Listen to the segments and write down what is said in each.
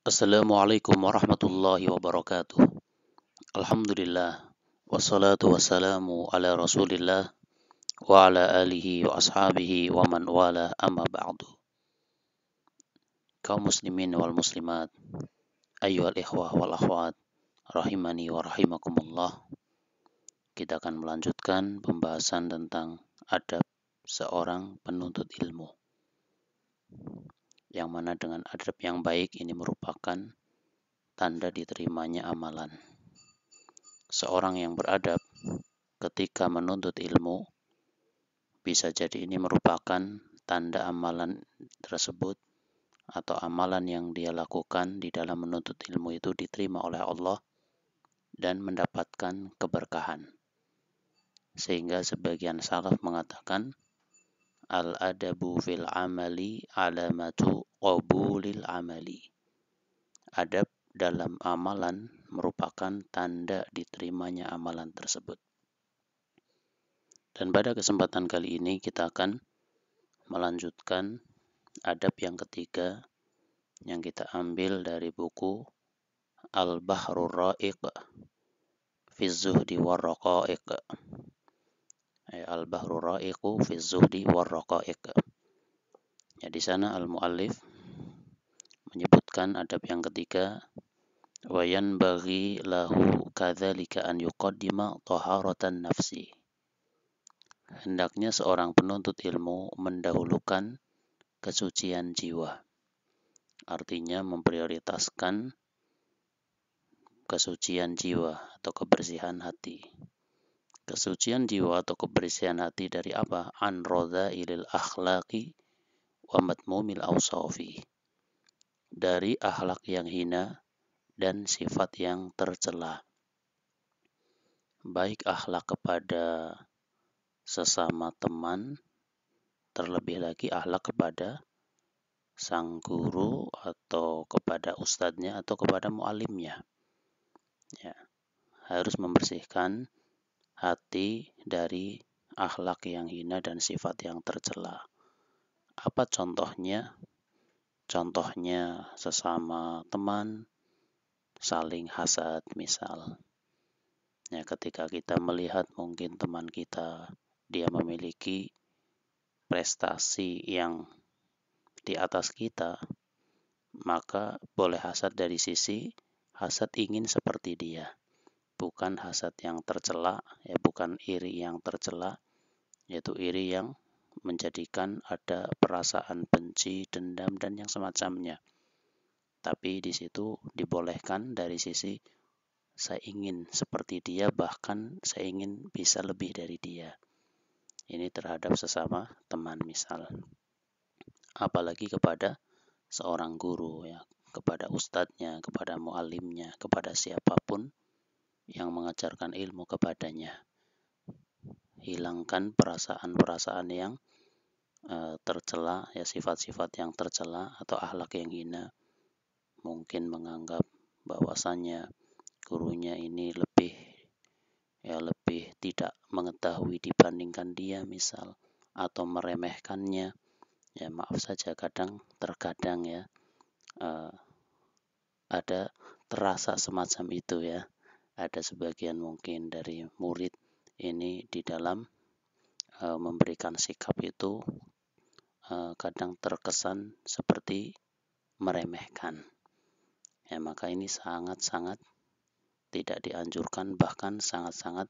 Assalamualaikum warahmatullahi wabarakatuh. Alhamdulillah. Wassalatu wassalamu ala rasulillah wa ala alihi wa ashabihi wa man wala amma ba'du. Kaum muslimin wal muslimat, ayyuhal ikhwah wal akhwat, rahimani wa rahimakumullah. Kita akan melanjutkan pembahasan tentang adab seorang penuntut ilmu. Yang mana dengan adab yang baik ini merupakan tanda diterimanya amalan. Seorang yang beradab ketika menuntut ilmu, bisa jadi ini merupakan tanda amalan tersebut atau amalan yang dia lakukan di dalam menuntut ilmu itu diterima oleh Allah dan mendapatkan keberkahan. Sehingga sebagian salaf mengatakan al-adabu fil amali alamatu qabulil amali. Adab dalam amalan merupakan tanda diterimanya amalan tersebut. Dan pada kesempatan kali ini kita akan melanjutkan adab yang ketiga yang kita ambil dari buku Al-Bahrur Ra'iq fi Zuhdi war Raqa'iq. Al-Bahrur Ra'iq fi Zuhdi war Raqa'iq. Ya, di sana al-muallif menyebutkan adab yang ketiga, wa yanbaghi lahu kadzalika an yuqaddima taharatan nafsi. Hendaknya seorang penuntut ilmu mendahulukan kesucian jiwa. Artinya memprioritaskan kesucian jiwa atau kebersihan hati. Kesucian jiwa atau kebersihan hati dari apa? An radha'ilil akhlaqi wa matmumil awsafi. Dari akhlak yang hina dan sifat yang tercela. Baik akhlak kepada sesama teman, terlebih lagi akhlak kepada sang guru atau kepada ustadznya atau kepada muallimnya. Ya, harus membersihkan hati dari akhlak yang hina dan sifat yang tercela. Apa contohnya? Contohnya sesama teman saling hasad misal. Ya, ketika kita melihat mungkin teman kita dia memiliki prestasi yang di atas kita, maka boleh hasad dari sisi hasad ingin seperti dia, bukan hasad yang tercela, ya bukan iri yang tercela, yaitu iri yang menjadikan ada perasaan benci, dendam dan yang semacamnya. Tapi di situ dibolehkan dari sisi saya ingin seperti dia, bahkan saya ingin bisa lebih dari dia. Ini terhadap sesama teman misal. Apalagi kepada seorang guru, ya, kepada ustadznya, kepada muallimnya, kepada siapapun yang mengajarkan ilmu kepadanya. Hilangkan perasaan-perasaan yang tercela, ya sifat-sifat yang tercela atau akhlak yang hina. Mungkin menganggap bahwasannya gurunya ini lebih tidak mengetahui dibandingkan dia misal, atau meremehkannya. Ya maaf saja terkadang ya ada terasa semacam itu ya. Ada sebagian mungkin dari murid ini di dalam memberikan sikap itu kadang terkesan seperti meremehkan. Ya maka ini sangat-sangat tidak dianjurkan, bahkan sangat-sangat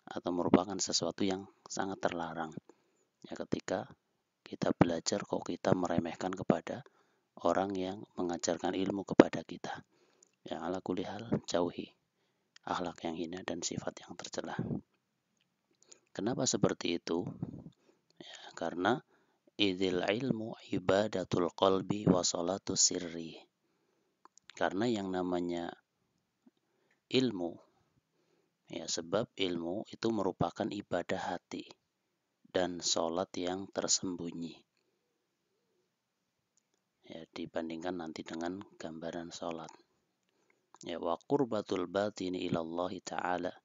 atau merupakan sesuatu yang sangat terlarang. Ya ketika kita belajar kok kita meremehkan kepada orang yang mengajarkan ilmu kepada kita. Ya ala kulli hal jauhi akhlak yang hina dan sifat yang tercela. Kenapa seperti itu? Ya, karena idzil ilmu ibadatul qalbi wa salatus sirri. Karena yang namanya ilmu, ya sebab ilmu itu merupakan ibadah hati dan sholat yang tersembunyi. Ya, dibandingkan nanti dengan gambaran sholat. Ya, wa qurbatul batini ilallahi ta'ala,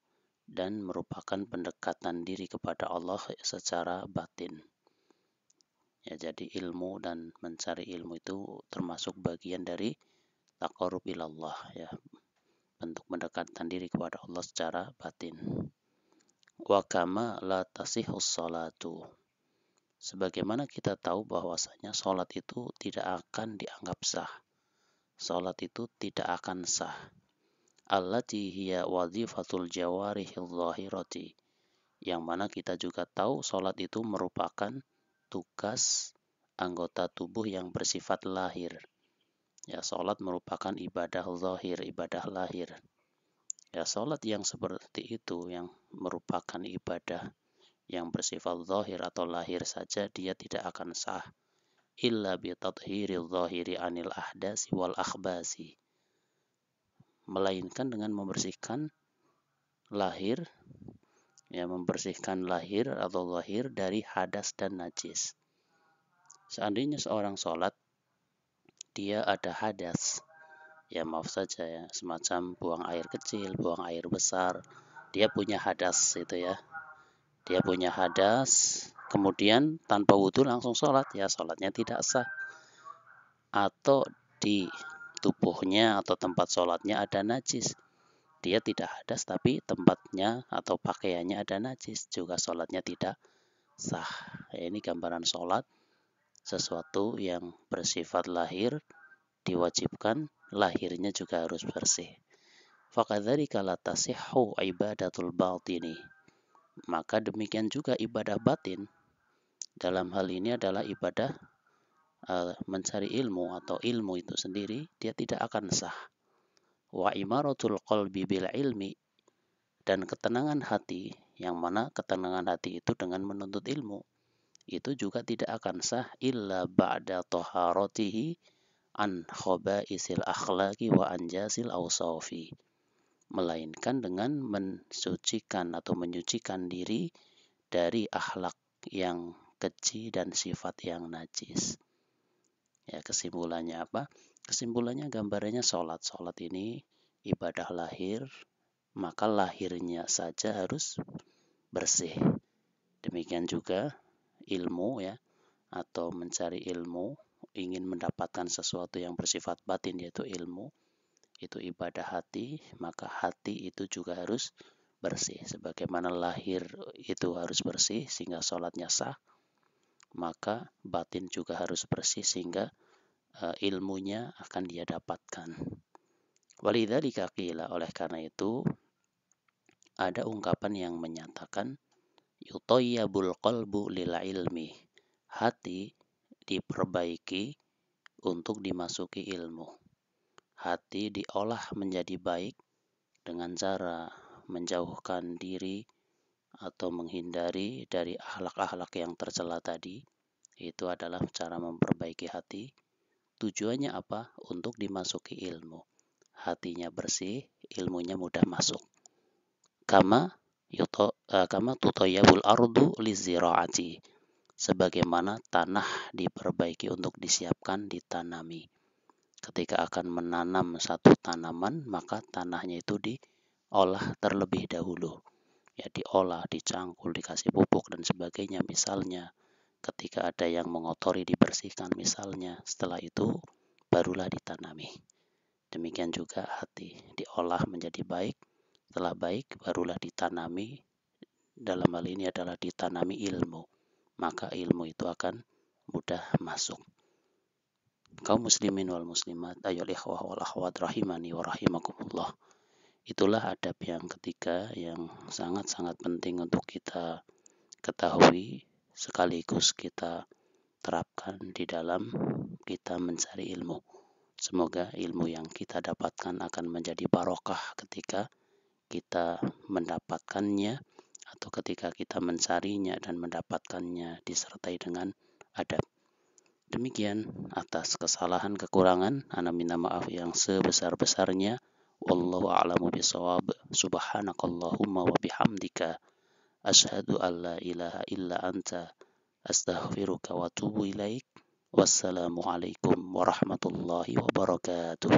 dan merupakan pendekatan diri kepada Allah secara batin. Ya, jadi ilmu dan mencari ilmu itu termasuk bagian dari taqarrub ilallah, ya, bentuk mendekatkan diri kepada Allah secara batin. Wa kama la tasihus salatu, sebagaimana kita tahu bahwasanya salat itu tidak akan dianggap sah, salat itu tidak akan sah. Allati hiya wazifatul jawarihil zahirati, yang mana kita juga tahu salat itu merupakan tugas anggota tubuh yang bersifat lahir. Ya, salat merupakan ibadah zahir, ibadah lahir. Ya, salat yang seperti itu yang merupakan ibadah yang bersifat zahir atau lahir saja, dia tidak akan sah illa bi tathhiril zahiri anil ahdasi wal akhbasi, melainkan dengan membersihkan lahir, ya, membersihkan lahir atau zahir dari hadas dan najis. Seandainya seorang sholat dia ada hadas, ya maaf saja ya, semacam buang air kecil, buang air besar, dia punya hadas itu ya, dia punya hadas, kemudian tanpa wudhu langsung sholat, ya sholatnya tidak sah. Atau di tubuhnya atau tempat sholatnya ada najis, dia tidak hadas tapi tempatnya atau pakaiannya ada najis, juga sholatnya tidak sah. Ya, ini gambaran sholat, sesuatu yang bersifat lahir diwajibkan lahirnya juga harus bersih. Fakadzalika la tasihhu ibadatul batini, maka demikian juga ibadah batin. Dalam hal ini adalah ibadah mencari ilmu atau ilmu itu sendiri, dia tidak akan sah. Wa imaratul qalbi bil ilmi, dan ketenangan hati, yang mana ketenangan hati itu dengan menuntut ilmu, itu juga tidak akan sah illa ba'da taharatihi an khaba'isil akhlaqi wa anjasil awsafi, melainkan dengan mensucikan atau menyucikan diri dari akhlak yang keji dan sifat yang najis. Ya, kesimpulannya apa? Kesimpulannya gambarannya sholat. Sholat ini ibadah lahir, maka lahirnya saja harus bersih. Demikian juga ilmu, ya, atau mencari ilmu, ingin mendapatkan sesuatu yang bersifat batin yaitu ilmu, itu ibadah hati, maka hati itu juga harus bersih. Sebagaimana lahir itu harus bersih sehingga sholatnya sah, maka batin juga harus bersih sehingga ilmunya akan dia dapatkan. Walidzalika qila, oleh karena itu ada ungkapan yang menyatakan yutayyabul qalbu lil ilmi, hati diperbaiki untuk dimasuki ilmu. Hati diolah menjadi baik dengan cara menjauhkan diri atau menghindari dari akhlak-akhlak yang tercela tadi. Itu adalah cara memperbaiki hati. Tujuannya apa? Untuk dimasuki ilmu. Hatinya bersih, ilmunya mudah masuk. Kama tutayyabul ardu liziraati, sebagaimana tanah diperbaiki untuk disiapkan ditanami. Ketika akan menanam satu tanaman, maka tanahnya itu diolah terlebih dahulu. Ya, diolah, dicangkul, dikasih pupuk dan sebagainya misalnya. Ketika ada yang mengotori, dibersihkan misalnya. Setelah itu barulah ditanami. Demikian juga hati, diolah menjadi baik. Setelah baik barulah ditanami. Dalam hal ini adalah ditanami ilmu. Maka ilmu itu akan mudah masuk. Kaum muslimin wal muslimat, ayyuhal ikhwah wal akhwat rahimani wa rahimakumullah. Itulah adab yang ketiga yang sangat-sangat penting untuk kita ketahui sekaligus kita terapkan di dalam kita mencari ilmu. Semoga ilmu yang kita dapatkan akan menjadi barokah ketika kita mendapatkannya atau ketika kita mencarinya dan mendapatkannya disertai dengan adab. Demikian, atas kesalahan kekurangan ana minta maaf yang sebesar-besarnya. Wallahu a'lamu bishawab. Subhanakallahumma wa bihamdika asyhadu an la ilaha illa anta astaghfiruka wa atubu ilaik. Wassalamu alaikum warahmatullahi wabarakatuh.